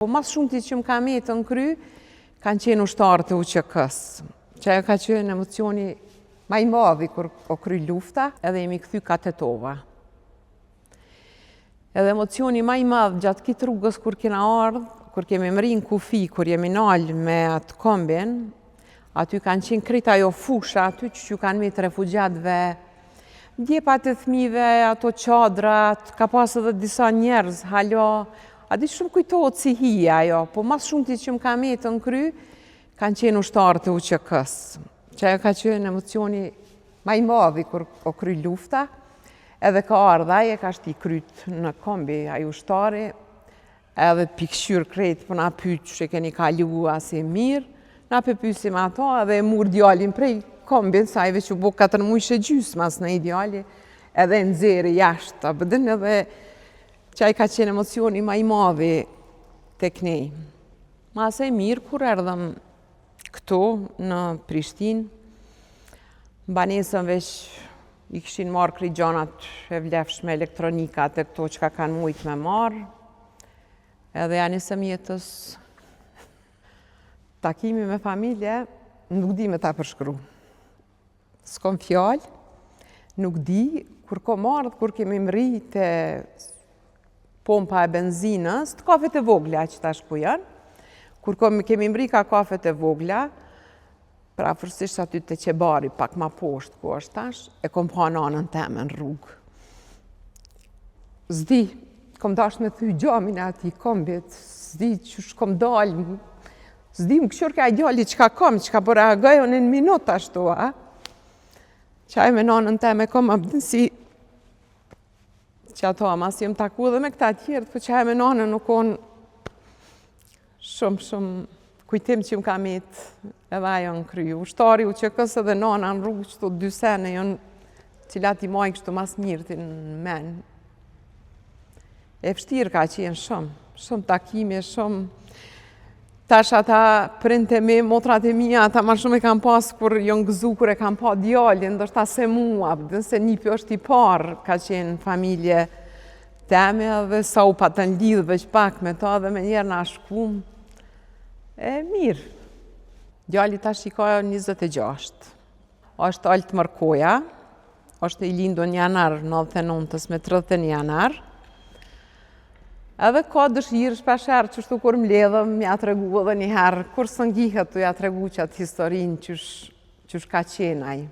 Po mas shumë ti që më kam jetë në kry, kanë qenë ushtarë të UÇK-s, që ajo ka qenë emocioni ma i madhi kur o kry lufta, edhe jemi këthy ka Tetova. Edhe emocioni ma i madh gjatë kitë rrugës kur kena ardhë, kur kemi mri në kufi, kur jemi nalë me atë kombin, aty kanë qenë krejt ajo fusha, aty që kanë me të refugjatëve, djepat e thmive, ato qadrat, ka pas edhe disa njerëz, halo, a di shumë kujtohet si hija ajo, po mas shumë ti që më kam jetë në kry, kanë qenë ushtarë të UÇK-s, që ajo ka qenë emocioni ma i madhi kur o kry lufta, edhe ka ardha, e ka shti kryt në kombi, ajo ushtari, edhe pikëshyr krejt, po na pyç që keni kalu asi mirë, na pëpysim ato, edhe e mur djalin prej kombin, sa ive që bu 4 mujshe gjysë mas në ideali, edhe nëzeri jashtë, a bëdën edhe që ai ka qenë emocioni ma i madhi tek nej. Mas e mirë, kur erdhëm këtu në Prishtinë, banesën veç i këshin marrë kri gjanat e vlefshme elektronikat e këto që ka kanë mujt me marrë, edhe ja nisëm jetës takimi me familje, nuk di me ta përshkru. S'kom fjallë, nuk di, kur kom ardhë, kur kemi mri të pompa e benzinës, të kafet e vogla që tash ku janë, kur kemi mri ka kafet e vogla, pra fërsisht aty të Qebari, pak ma poshtë ku është tash, e kom pa nanën teme në rrugë. Zdi, kom dash me thy gjamin e ati kombit, zdi që shkom dalë, zdi më këshur ka i djali që ka kom, që ka po reagojon në minut ashtu, a? Qaj me nanën teme kom abdën si që ato mas jem taku edhe me këta tjerët, po qaj me nanën nuk konë shumë kujtim që më kam jetë edhe ajo në kryu. Ushtari UÇK-s edhe nana në rrugë që të 2 sene jonë cilat i majnë kështu mas mirë të në menë. E fështirë ka qenë shumë takime, shumë. Tash ata printe me, motrat e mija, ata ma shumë e kam pas kur jonë gëzu, kur e kam pa djallin, ndërta se mua, se nipi është i parë, ka qenë familje teme, dhe sa u patën lidhë veç pak me ta, dhe me njerë na shkum. E mirë. Djalli tash i ka 26. Është Alt Mërkoja, është i lindu në janar 99-ës me 31 janar. Edhe ka dëshirë shpesherë që shtu kur mbledhëm, ja të regu edhe njëherë, kur së ngihet të ja të regu që atë historinë që ka qenë ajë.